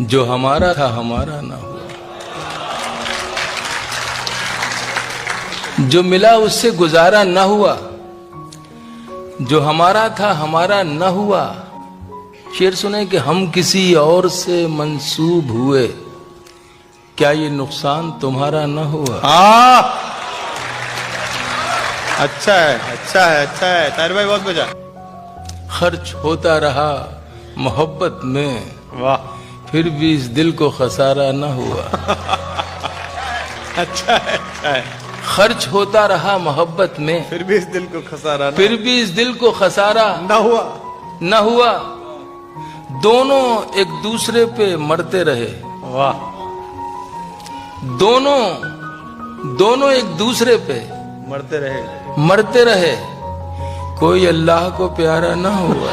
जो हमारा था हमारा ना हुआ, जो मिला उससे गुजारा न हुआ, जो हमारा था हमारा न हुआ। शेर सुने कि हम किसी और से मंसूब हुए, क्या ये नुकसान तुम्हारा न हुआ। अच्छा है, अच्छा है, अच्छा है ताहिर भाई, बहुत मजा। खर्च होता रहा मोहब्बत में, वाह, फिर भी इस दिल को खसारा न हुआ। अच्छा है, अच्छा है। खर्च होता रहा मोहब्बत में, फिर भी इस दिल को खसारा फिर भी इस दिल को खसारा ना हुआ। न हुआ। दोनों एक दूसरे पे मरते रहे, वाह, दोनों एक दूसरे पे मरते रहे। मरते रहे, कोई अल्लाह को प्यारा न हुआ।